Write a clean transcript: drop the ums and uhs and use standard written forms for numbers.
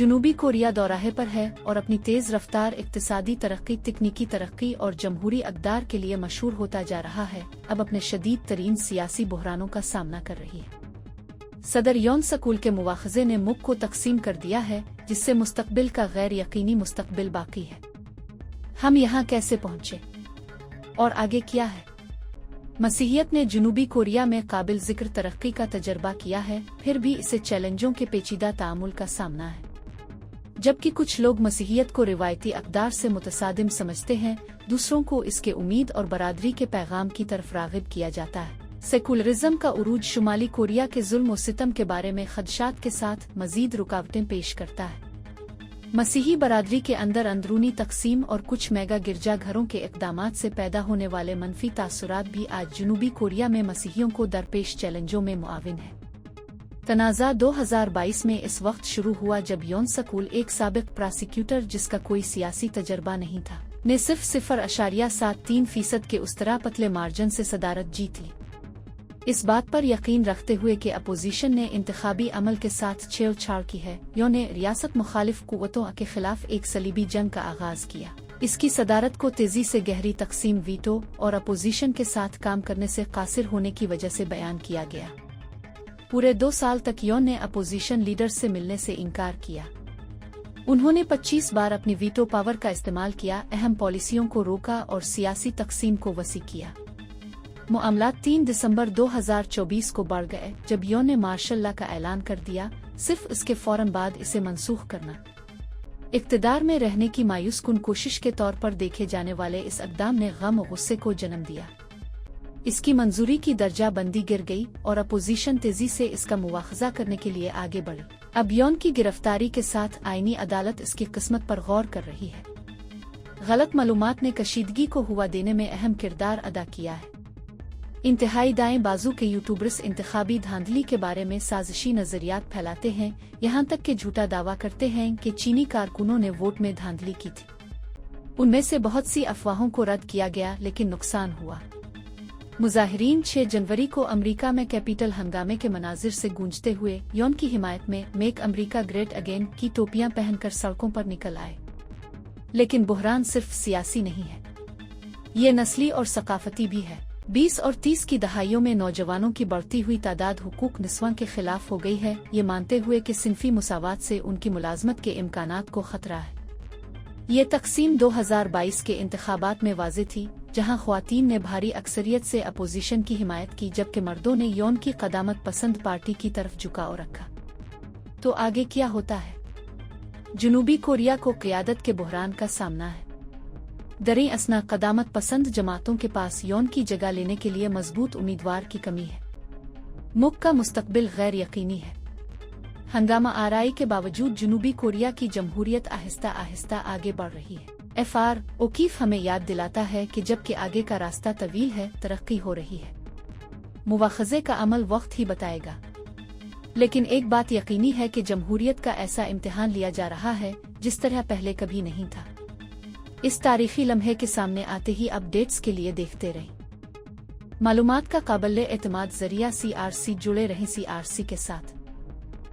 जनूबी कोरिया दौराहे पर है और अपनी तेज रफ्तार इक्तिसादी तरक्की, तकनीकी तरक्की और जमहूरी अक़दार के लिए मशहूर होता जा रहा है, अब अपने शदीद तरीन सियासी बहरानों का सामना कर रही है। सदर योन सकूल के मुवाख़ज़े ने मुल्क को तकसीम कर दिया है, जिससे मुस्तक़बिल का गैर यकीनी मुस्तक़बिल बाकी है। हम यहाँ कैसे पहुँचे और आगे क्या है? मसीहियत ने जनूबी कोरिया में काबिल ज़िक्र तरक्की का तजर्बा किया है, फिर भी इसे चैलेंजों के पेचीदा तामुल का सामना है। जबकि कुछ लोग मसीहियत को रिवायती अक़दार से मुतसादिम समझते हैं, दूसरों को इसके उम्मीद और बरादरी के पैगाम की तरफ राग़िब किया जाता है। सेकुलरिज़म का उरूज शुमाली कोरिया के जुल्म और सितम के बारे में ख़दशात के साथ मज़ीद रुकावटें पेश करता है। मसीही बरादरी के अंदर अंदरूनी तकसीम और कुछ मेगा गिरजाघरों के इक़दामात से पैदा होने वाले मनफी तासुरात भी आज जनूबी कोरिया में मसीहियों को दरपेश चैलेंजों में मुआविन है। तनाज़ा 2022 में इस वक्त शुरू हुआ जब योन सकूल, एक साबिक़ प्रोसिक्यूटर जिसका कोई सियासी तजर्बा नहीं था, ने सिर्फ 0.73% के उस तरह पतले मार्जिन से सदारत जीत ली। इस बात पर यकीन रखते हुए कि अपोजिशन ने इंतखाबी अमल के साथ छेड़छाड़ की है, योन ने रियासत मुखालिफ कुव्वतों के खिलाफ एक सलीबी जंग का आगाज किया। इसकी सदारत को तेजी से गहरी तकसीम, वीटो और अपोजिशन के साथ काम करने से कासिर होने की वजह से बयान किया गया। पूरे 2 साल तक योन ने अपोजिशन लीडर से मिलने से इनकार किया। उन्होंने 25 बार अपनी वीटो पावर का इस्तेमाल किया, अहम पॉलिसियों को रोका और सियासी तकसीम को वसी किया। मामलात 3 दिसंबर 2024 को बढ़ गए जब योन ने मार्शल लॉ का ऐलान कर दिया, सिर्फ इसके फौरन बाद इसे मनसूख करना इक़्तिदार में रहने की मायूस कुन कोशिश के तौर पर देखे जाने वाले इस इक़दाम ने गम और गुस्से को जन्म दिया। इसकी मंजूरी की दर्जा बंदी गिर गई और अपोजिशन तेजी से इसका मुवाख़ज़ा करने के लिए आगे बढ़ी। अब योन की गिरफ्तारी के साथ आईनी अदालत इसकी किस्मत पर गौर कर रही है। गलत मालूमात ने कशीदगी को हुआ देने में अहम किरदार अदा किया है। इंतहाई दाएं बाजू के यूट्यूबर्स इंतखाबी धांधली के बारे में साजिशी नजरियात फैलाते हैं, यहाँ तक कि झूठा दावा करते हैं कि चीनी कारकुनों ने वोट में धांधली की थी। उनमें से बहुत सी अफवाहों को रद्द किया गया, लेकिन नुकसान हुआ। मुजाहिरीन 6 जनवरी को अमेरिका में कैपिटल हंगामे के मनाजिर से गूंजते हुए योन की हिमायत में मेक अमेरिका ग्रेट अगेन की टोपियां पहनकर सड़कों पर निकल आए। लेकिन बुहरान सिर्फ सियासी नहीं है, ये नस्ली और सकाफती भी है। 20 और 30 की दहाइयों में नौजवानों की बढ़ती हुई तादाद हुकूक निस्वां के खिलाफ हो गई है, ये मानते हुए कि सिनफी मुसावात से उनकी मुलाजमत के इम्कानात को खतरा है। ये तकसीम 2022 के इंतखाबात में वाज़े थी, जहां ख्वातीन ने भारी अक्सरियत से अपोजिशन की हिमायत की, जबकि मर्दों ने योन की क़दामत पसंद पार्टी की तरफ झुकाव रखा। तो आगे क्या होता है? जनूबी कोरिया को क़ियादत के बहरान का सामना है। दरी असना क़दामत पसंद जमातों के पास योन की जगह लेने के लिए मजबूत उम्मीदवार की कमी है। मुल्क का मुस्तकबिल गैर यकीनी है। हंगामा आराई के बावजूद जनूबी कोरिया की जमहूरियत आहिस्ता आहिस्ता आगे बढ़ रही है। एफआर ओकीफ हमें याद दिलाता है कि जबकि आगे का रास्ता तवील है, तरक्की हो रही है। मुवाख़ज़े का अमल वक्त ही बताएगा, लेकिन एक बात यकीनी है कि जमहूरियत का ऐसा इम्तिहान लिया जा रहा है जिस तरह पहले कभी नहीं था। इस तारीखी लम्हे के सामने आते ही अपडेट्स के लिए देखते रहें। मालूमात का काबिल एतमाद ज़रिया CRC जुड़े रहें CRC के साथ।